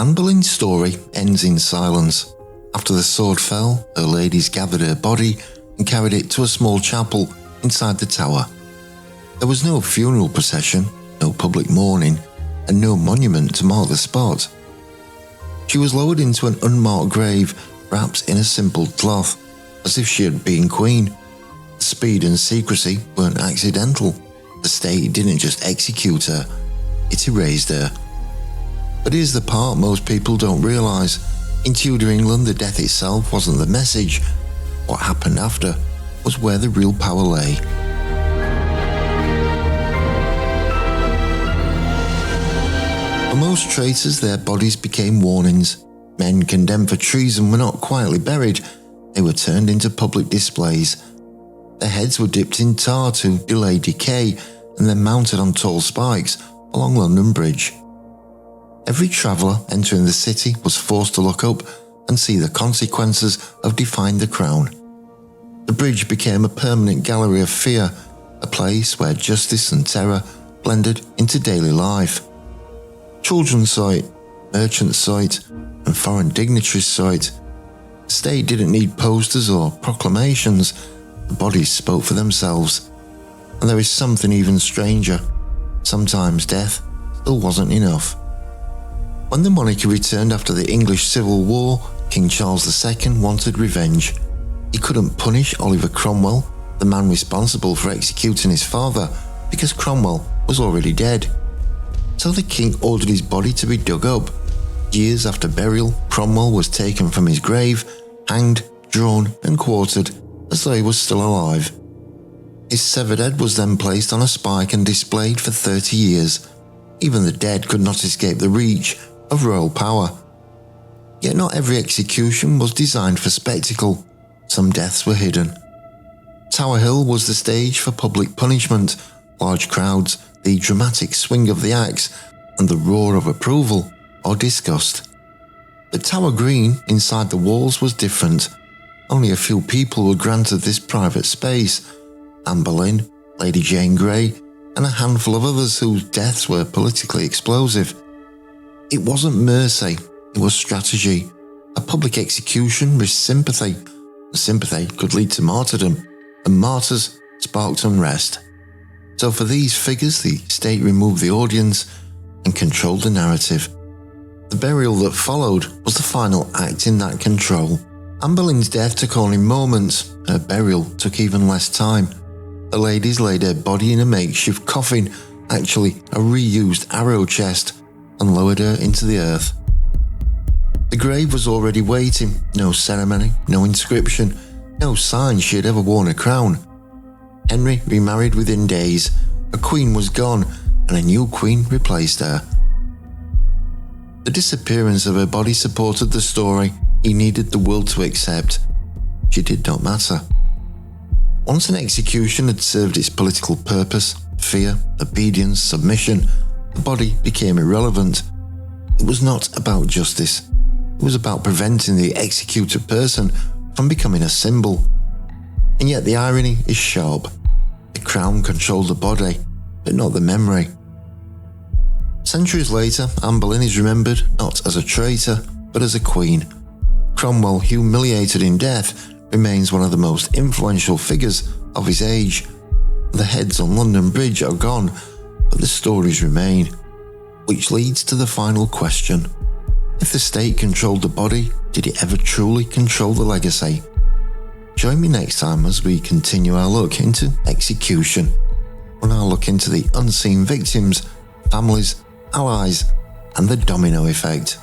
Anne Boleyn's story ends in silence. After the sword fell, her ladies gathered her body and carried it to a small chapel inside the tower. There was no funeral procession, no public mourning, and no monument to mark the spot. She was lowered into an unmarked grave, wrapped in a simple cloth, as if she had been queen. The speed and secrecy weren't accidental. The state didn't just execute her, it erased her. But here's the part most people don't realise. In Tudor England, the death itself wasn't the message. What happened after was where the real power lay. For most traitors, their bodies became warnings. Men condemned for treason were not quietly buried, they were turned into public displays. Their heads were dipped in tar to delay decay and then mounted on tall spikes along London Bridge. Every traveller entering the city was forced to look up and see the consequences of defying the crown. The bridge became a permanent gallery of fear, a place where justice and terror blended into daily life. Children saw it, merchants saw it, and foreign dignitaries saw it. The state didn't need posters or proclamations, the bodies spoke for themselves. And there is something even stranger. Sometimes death still wasn't enough. When the monarchy returned after the English Civil War, King Charles II wanted revenge. He couldn't punish Oliver Cromwell, the man responsible for executing his father, because Cromwell was already dead. So the king ordered his body to be dug up. Years after burial, Cromwell was taken from his grave, hanged, drawn and quartered, as though he was still alive. His severed head was then placed on a spike and displayed for 30 years. Even the dead could not escape the reach of royal power. Yet not every execution was designed for spectacle. Some deaths were hidden. Tower Hill was the stage for public punishment, large crowds, the dramatic swing of the axe, and the roar of approval or disgust. But Tower Green, inside the walls, was different. Only a few people were granted this private space. Anne Boleyn, Lady Jane Grey, and a handful of others whose deaths were politically explosive. It wasn't mercy, it was strategy. A public execution risked sympathy. Sympathy could lead to martyrdom, and martyrs sparked unrest. So for these figures, the state removed the audience and controlled the narrative. The burial that followed was the final act in that control. Anne Boleyn's death took only moments, her burial took even less time. The ladies laid her body in a makeshift coffin, actually a reused arrow chest, and lowered her into the earth. The grave was already waiting, no ceremony, no inscription, no sign she had ever worn a crown. Henry remarried within days, a queen was gone, and a new queen replaced her. The disappearance of her body supported the story he needed the world to accept. She did not matter. Once an execution had served its political purpose, fear, obedience, submission, the body became irrelevant. It was not about justice. It was about preventing the executed person from becoming a symbol. And yet the irony is sharp. The crown controlled the body, but not the memory. Centuries later, Anne Boleyn is remembered not as a traitor, but as a queen. Cromwell, humiliated in death, remains one of the most influential figures of his age. The heads on London Bridge are gone, but the stories remain. Which leads to the final question. If the state controlled the body, did it ever truly control the legacy? Join me next time as we continue our look into execution. We'll now look into the unseen victims, families, allies, and the domino effect.